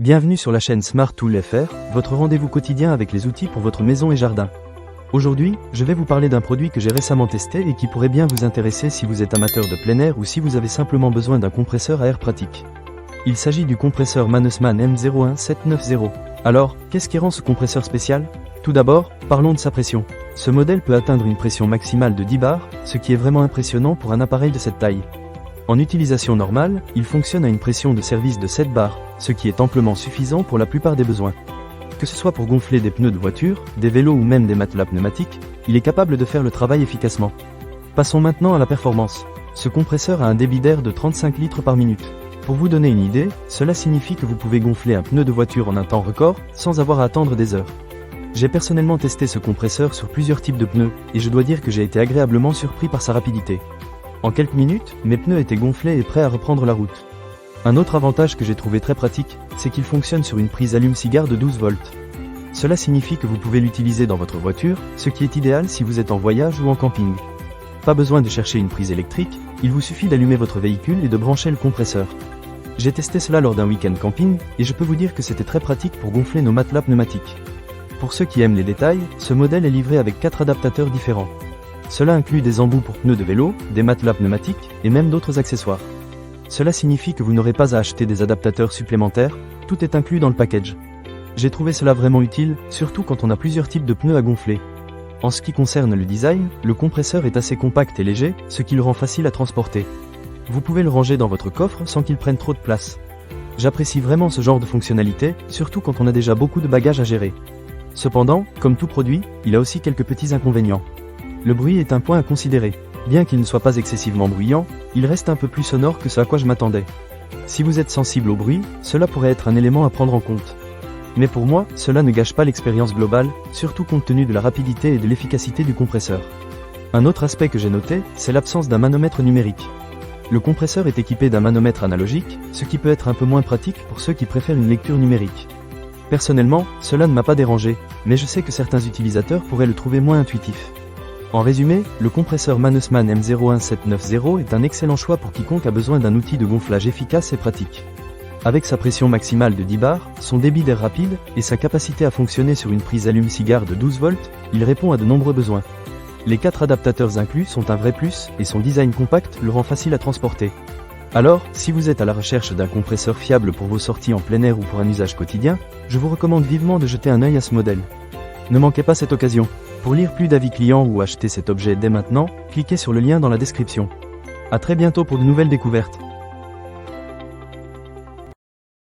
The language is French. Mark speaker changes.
Speaker 1: Bienvenue sur la chaîne Smart Tool FR, votre rendez-vous quotidien avec les outils pour votre maison et jardin. Aujourd'hui, je vais vous parler d'un produit que j'ai récemment testé et qui pourrait bien vous intéresser si vous êtes amateur de plein air ou si vous avez simplement besoin d'un compresseur à air pratique. Il s'agit du compresseur Mannesmann M01790. Alors, qu'est-ce qui rend ce compresseur spécial? Tout d'abord, parlons de sa pression. Ce modèle peut atteindre une pression maximale de 10 bars, ce qui est vraiment impressionnant pour un appareil de cette taille. En utilisation normale, il fonctionne à une pression de service de 7 bars, ce qui est amplement suffisant pour la plupart des besoins. Que ce soit pour gonfler des pneus de voiture, des vélos ou même des matelas pneumatiques, il est capable de faire le travail efficacement. Passons maintenant à la performance. Ce compresseur a un débit d'air de 35 litres par minute. Pour vous donner une idée, cela signifie que vous pouvez gonfler un pneu de voiture en un temps record, sans avoir à attendre des heures. J'ai personnellement testé ce compresseur sur plusieurs types de pneus, et je dois dire que j'ai été agréablement surpris par sa rapidité. En quelques minutes, mes pneus étaient gonflés et prêts à reprendre la route. Un autre avantage que j'ai trouvé très pratique, c'est qu'il fonctionne sur une prise allume-cigare de 12 volts. Cela signifie que vous pouvez l'utiliser dans votre voiture, ce qui est idéal si vous êtes en voyage ou en camping. Pas besoin de chercher une prise électrique, il vous suffit d'allumer votre véhicule et de brancher le compresseur. J'ai testé cela lors d'un week-end camping, et je peux vous dire que c'était très pratique pour gonfler nos matelas pneumatiques. Pour ceux qui aiment les détails, ce modèle est livré avec 4 adaptateurs différents. Cela inclut des embouts pour pneus de vélo, des matelas pneumatiques, et même d'autres accessoires. Cela signifie que vous n'aurez pas à acheter des adaptateurs supplémentaires, tout est inclus dans le package. J'ai trouvé cela vraiment utile, surtout quand on a plusieurs types de pneus à gonfler. En ce qui concerne le design, le compresseur est assez compact et léger, ce qui le rend facile à transporter. Vous pouvez le ranger dans votre coffre sans qu'il prenne trop de place. J'apprécie vraiment ce genre de fonctionnalité, surtout quand on a déjà beaucoup de bagages à gérer. Cependant, comme tout produit, il a aussi quelques petits inconvénients. Le bruit est un point à considérer. Bien qu'il ne soit pas excessivement bruyant, il reste un peu plus sonore que ce à quoi je m'attendais. Si vous êtes sensible au bruit, cela pourrait être un élément à prendre en compte. Mais pour moi, cela ne gâche pas l'expérience globale, surtout compte tenu de la rapidité et de l'efficacité du compresseur. Un autre aspect que j'ai noté, c'est l'absence d'un manomètre numérique. Le compresseur est équipé d'un manomètre analogique, ce qui peut être un peu moins pratique pour ceux qui préfèrent une lecture numérique. Personnellement, cela ne m'a pas dérangé, mais je sais que certains utilisateurs pourraient le trouver moins intuitif. En résumé, le compresseur Mannesmann M01790 est un excellent choix pour quiconque a besoin d'un outil de gonflage efficace et pratique. Avec sa pression maximale de 10 bars, son débit d'air rapide, et sa capacité à fonctionner sur une prise allume-cigare de 12 volts, il répond à de nombreux besoins. Les 4 adaptateurs inclus sont un vrai plus, et son design compact le rend facile à transporter. Alors, si vous êtes à la recherche d'un compresseur fiable pour vos sorties en plein air ou pour un usage quotidien, je vous recommande vivement de jeter un œil à ce modèle. Ne manquez pas cette occasion. Pour lire plus d'avis clients ou acheter cet objet dès maintenant, cliquez sur le lien dans la description. À très bientôt pour de nouvelles découvertes.